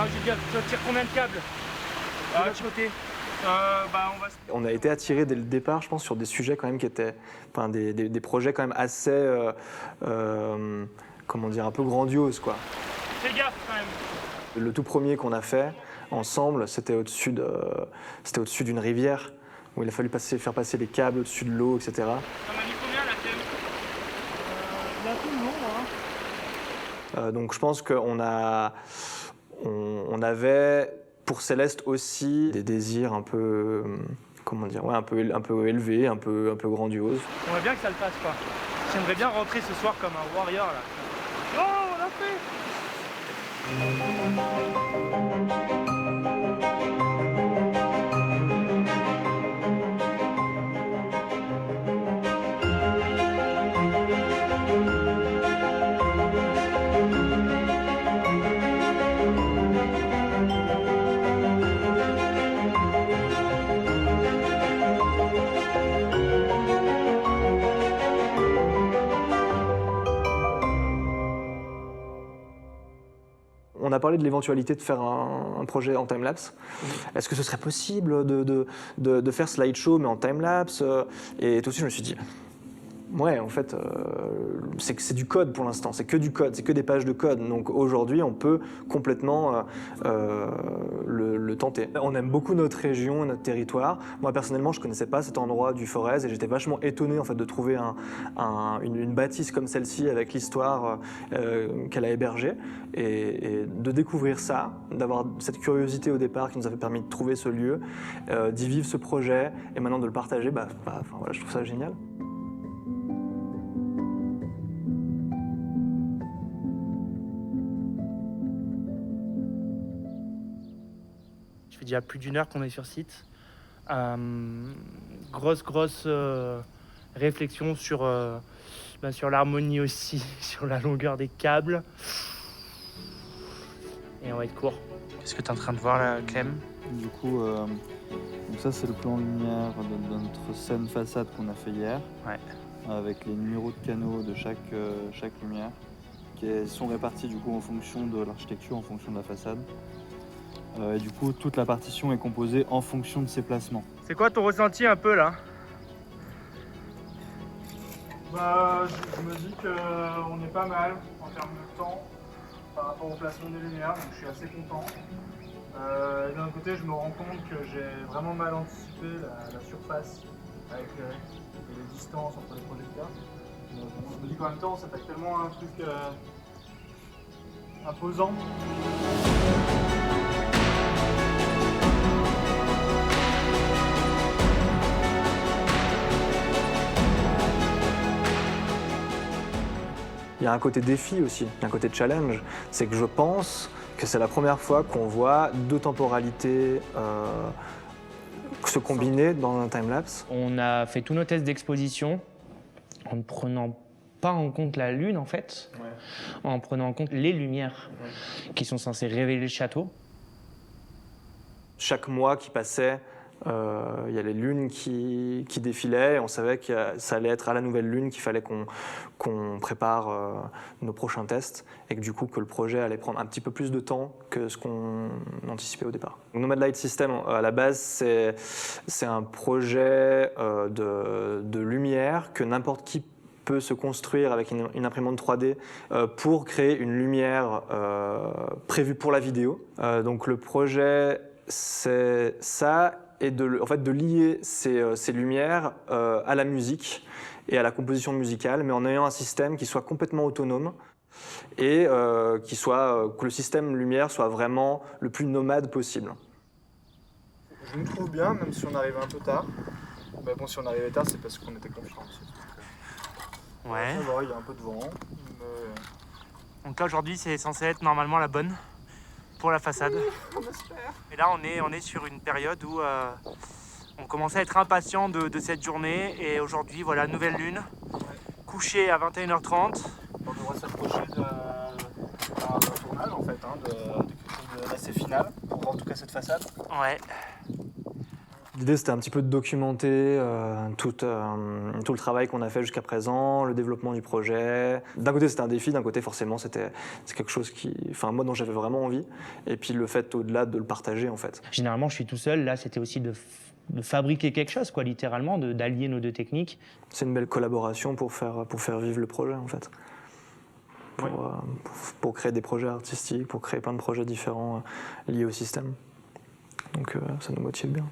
Julien, tu tires combien de câbles de l'autre côté? On a été attirés dès le départ, je pense, sur des sujets quand même qui étaient, enfin, des projets quand même assez, comment dire, un peu grandioses, quoi. Fais gaffe quand même. Le tout premier qu'on a fait ensemble, c'était au-dessus d'une rivière où il a fallu faire passer les câbles au-dessus de l'eau, etc. T'en as mis combien la thème? Il a tout le long, hein. Donc je pense qu'on avait pour Céleste aussi des désirs un peu, comment dire, ouais, un peu élevés, un peu grandioses. J'aimerais bien que ça le fasse quoi. J'aimerais bien rentrer ce soir comme un warrior là. Oh, on l'a fait! On a parlé de l'éventualité de faire un projet en timelapse. Est-ce que ce serait possible de faire slideshow mais en timelapse? Et tout de suite, je me suis dit, ouais, en fait, c'est du code pour l'instant, c'est que du code, c'est que des pages de code. Donc aujourd'hui, on peut complètement le tenter. On aime beaucoup notre région, notre territoire. Moi, personnellement, je ne connaissais pas cet endroit du Forez et j'étais vachement étonné en fait, de trouver une bâtisse comme celle-ci avec l'histoire qu'elle a hébergée et de découvrir ça, d'avoir cette curiosité au départ qui nous avait permis de trouver ce lieu, d'y vivre ce projet et maintenant de le partager, voilà, je trouve ça génial. Ça fait déjà plus d'une heure qu'on est sur site. Grosse réflexion sur l'harmonie aussi, sur la longueur des câbles. Et on va être court. Qu'est-ce que tu es en train de voir là, Clem? Du coup, donc ça c'est le plan lumière de notre scène façade qu'on a fait hier. Ouais. Avec les numéros de canaux de chaque lumière, qui sont répartis du coup en fonction de l'architecture, en fonction de la façade. Et du coup, toute la partition est composée en fonction de ses placements. C'est quoi ton ressenti un peu là? Je me dis qu'on est pas mal en termes de temps par rapport au placement des lumières, donc je suis assez content. D'un côté, je me rends compte que j'ai vraiment mal anticipé la surface avec les distances entre les projecteurs. Je me dis qu'en même temps, ça fait tellement un truc imposant. Il y a un côté défi aussi, un côté challenge. C'est que je pense que c'est la première fois qu'on voit deux temporalités se combiner dans un timelapse. On a fait tous nos tests d'exposition en ne prenant pas en compte la lune en fait, en prenant en compte les lumières qui sont censées révéler le château. Chaque mois qui passait, il y a les lunes qui défilaient et on savait que ça allait être à la nouvelle lune qu'il fallait qu'on prépare nos prochains tests et que du coup que le projet allait prendre un petit peu plus de temps que ce qu'on anticipait au départ. Nomad Light System, à la base, c'est un projet de lumière que n'importe qui peut se construire avec une imprimante 3D pour créer une lumière prévue pour la vidéo. Donc le projet, c'est ça, et de lier ces lumières à la musique et à la composition musicale, mais en ayant un système qui soit complètement autonome et que le système lumière soit vraiment le plus nomade possible. Je me trouve bien, même si on arrivait un peu tard. Mais bon, si on arrivait tard, c'est parce qu'on était confiants. Ouais. Ça va, il y a un peu de vent. Donc là aujourd'hui c'est censé être normalement la bonne pour la façade. Oui, on espère. Et là on est sur une période où on commence à être impatient de cette journée. Et aujourd'hui voilà, nouvelle lune, couchée à 21h30. On devrait s'approcher d'un tournage en fait, de quelque chose d'assez final pour en tout cas cette façade. Ouais. L'idée, c'était un petit peu de documenter tout le travail qu'on a fait jusqu'à présent, le développement du projet. D'un côté, c'était un défi, d'un côté, forcément, c'est quelque chose moi, dont j'avais vraiment envie. Et puis le fait, au-delà, de le partager, en fait. Généralement, je suis tout seul. Là, c'était aussi de fabriquer quelque chose, quoi, littéralement, d'allier nos deux techniques. C'est une belle collaboration pour faire vivre le projet, en fait. Pour créer des projets artistiques, pour créer plein de projets différents liés au système. Donc ça nous motive bien.